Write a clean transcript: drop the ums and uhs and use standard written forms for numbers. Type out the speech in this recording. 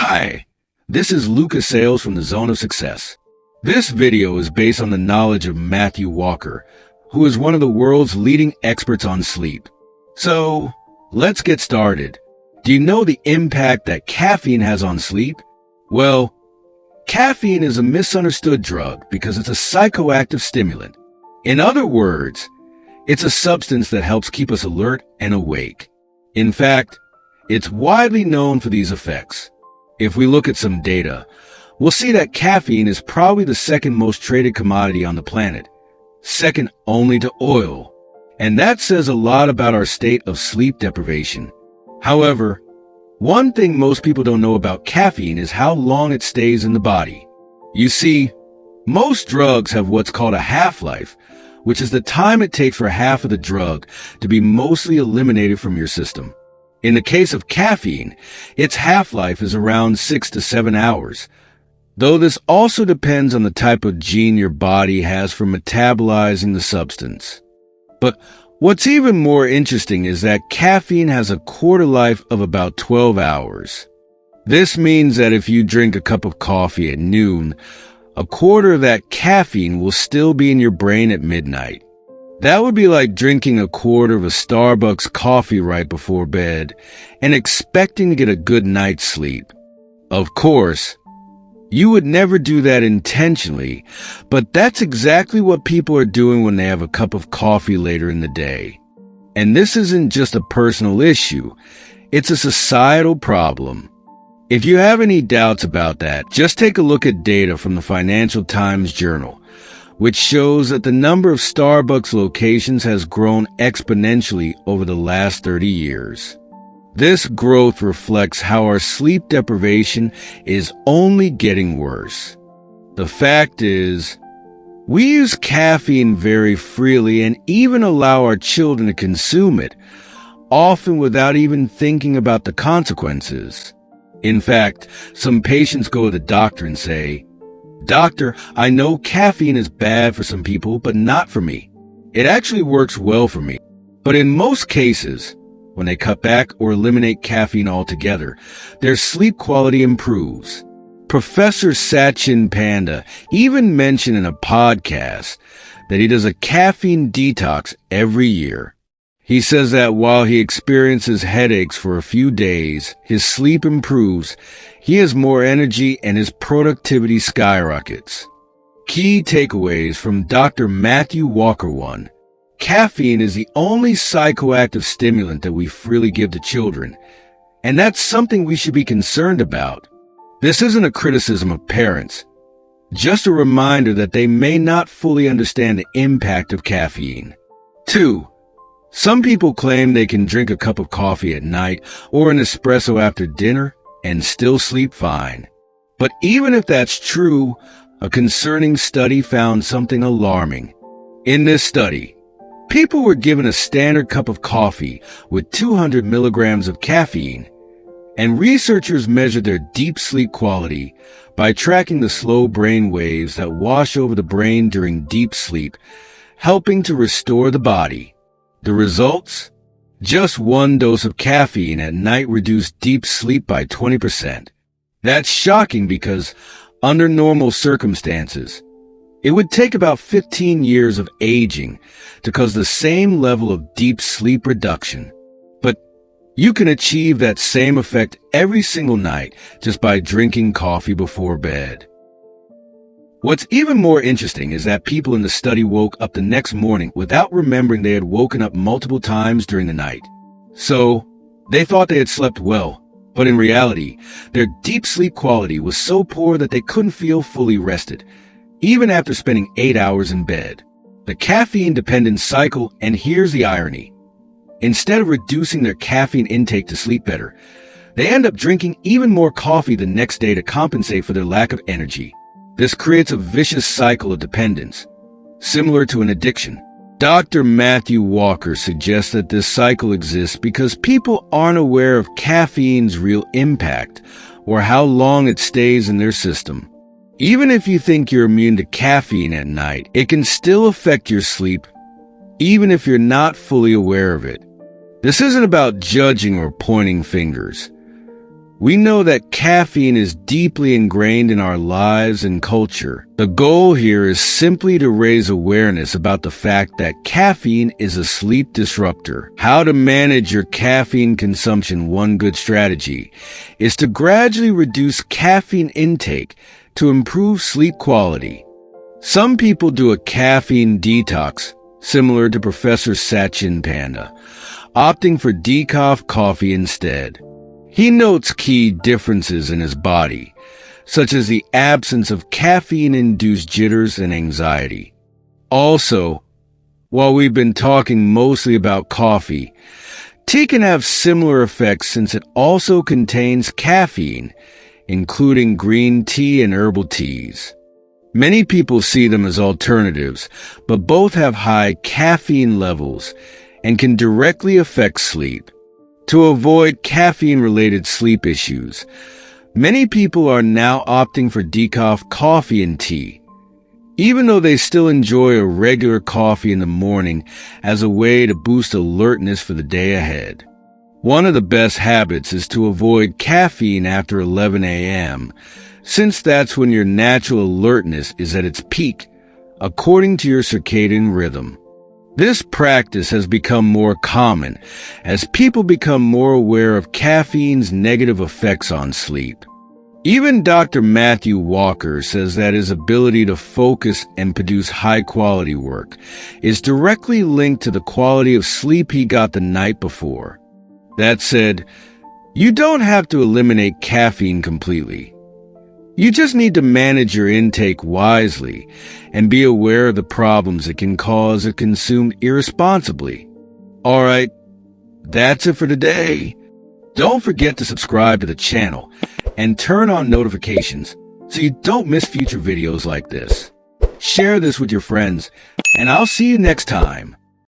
Hi, this is Lucas Sales from the Zone of Success. This video is based on the knowledge of Matthew Walker, who is one of the world's leading experts on sleep. So, let's get started. Do you know the impact that caffeine has on sleep? Well, caffeine is a misunderstood drug because it's a psychoactive stimulant. In other words, it's a substance that helps keep us alert and awake. In fact, it's widely known for these effects. If we look at some data, we'll see that caffeine is probably the second most traded commodity on the planet, second only to oil. And that says a lot about our state of sleep deprivation. However, one thing most people don't know about caffeine is how long it stays in the body. You see, most drugs have what's called a half-life, which is the time it takes for half of the drug to be mostly eliminated from your system. In the case of caffeine, its half-life is around 6 to 7 hours, though this also depends on the type of gene your body has for metabolizing the substance. But what's even more interesting is that caffeine has a quarter life of about 12 hours. This means that if you drink a cup of coffee at noon, a quarter of that caffeine will still be in your brain at midnight. That would be like drinking a quarter of a Starbucks coffee right before bed and expecting to get a good night's sleep. Of course, you would never do that intentionally, but that's exactly what people are doing when they have a cup of coffee later in the day. And this isn't just a personal issue, it's a societal problem. If you have any doubts about that, just take a look at data from the Financial Times Journal, which shows that the number of Starbucks locations has grown exponentially over the last 30 years. This growth reflects how our sleep deprivation is only getting worse. The fact is, we use caffeine very freely and even allow our children to consume it, often without even thinking about the consequences. In fact, some patients go to the doctor and say, "Doctor, I know caffeine is bad for some people, but not for me. It actually works well for me." But in most cases, when they cut back or eliminate caffeine altogether, their sleep quality improves. Professor Sachin Panda even mentioned in a podcast that he does a caffeine detox every year. He says that while he experiences headaches for a few days, his sleep improves, he has more energy, and his productivity skyrockets. Key takeaways from Dr. Matthew Walker 1. Caffeine is the only psychoactive stimulant that we freely give to children, and that's something we should be concerned about. This isn't a criticism of parents, just a reminder that they may not fully understand the impact of caffeine. 2. Some people claim they can drink a cup of coffee at night or an espresso after dinner and still sleep fine. But even if that's true, a concerning study found something alarming. In this study, people were given a standard cup of coffee with 200 milligrams of caffeine, and researchers measured their deep sleep quality by tracking the slow brain waves that wash over the brain during deep sleep, helping to restore the body. The results? Just one dose of caffeine at night reduced deep sleep by 20%. That's shocking because, under normal circumstances, it would take about 15 years of aging to cause the same level of deep sleep reduction. But you can achieve that same effect every single night just by drinking coffee before bed. What's even more interesting is that people in the study woke up the next morning without remembering they had woken up multiple times during the night. So, they thought they had slept well, but in reality, their deep sleep quality was so poor that they couldn't feel fully rested, even after spending 8 hours in bed. The caffeine-dependent cycle, and here's the irony. Instead of reducing their caffeine intake to sleep better, they end up drinking even more coffee the next day to compensate for their lack of energy. This creates a vicious cycle of dependence, similar to an addiction. Dr. Matthew Walker suggests that this cycle exists because people aren't aware of caffeine's real impact or how long it stays in their system. Even if you think you're immune to caffeine at night, it can still affect your sleep, even if you're not fully aware of it. This isn't about judging or pointing fingers. We know that caffeine is deeply ingrained in our lives and culture. The goal here is simply to raise awareness about the fact that caffeine is a sleep disruptor. How to manage your caffeine consumption. One good strategy is to gradually reduce caffeine intake to improve sleep quality. Some people do a caffeine detox, similar to Professor Sachin Panda, opting for decaf coffee instead. He notes key differences in his body, such as the absence of caffeine-induced jitters and anxiety. Also, while we've been talking mostly about coffee, tea can have similar effects since it also contains caffeine, including green tea and herbal teas. Many people see them as alternatives, but both have high caffeine levels and can directly affect sleep. To avoid caffeine-related sleep issues, many people are now opting for decaf coffee and tea, even though they still enjoy a regular coffee in the morning as a way to boost alertness for the day ahead. One of the best habits is to avoid caffeine after 11 a.m., since that's when your natural alertness is at its peak, according to your circadian rhythm. This practice has become more common as people become more aware of caffeine's negative effects on sleep. Even Dr. Matthew Walker says that his ability to focus and produce high-quality work is directly linked to the quality of sleep he got the night before. That said, you don't have to eliminate caffeine completely. You just need to manage your intake wisely and be aware of the problems it can cause if consumed irresponsibly. Alright, that's it for today. Don't forget to subscribe to the channel and turn on notifications so you don't miss future videos like this. Share this with your friends, and I'll see you next time.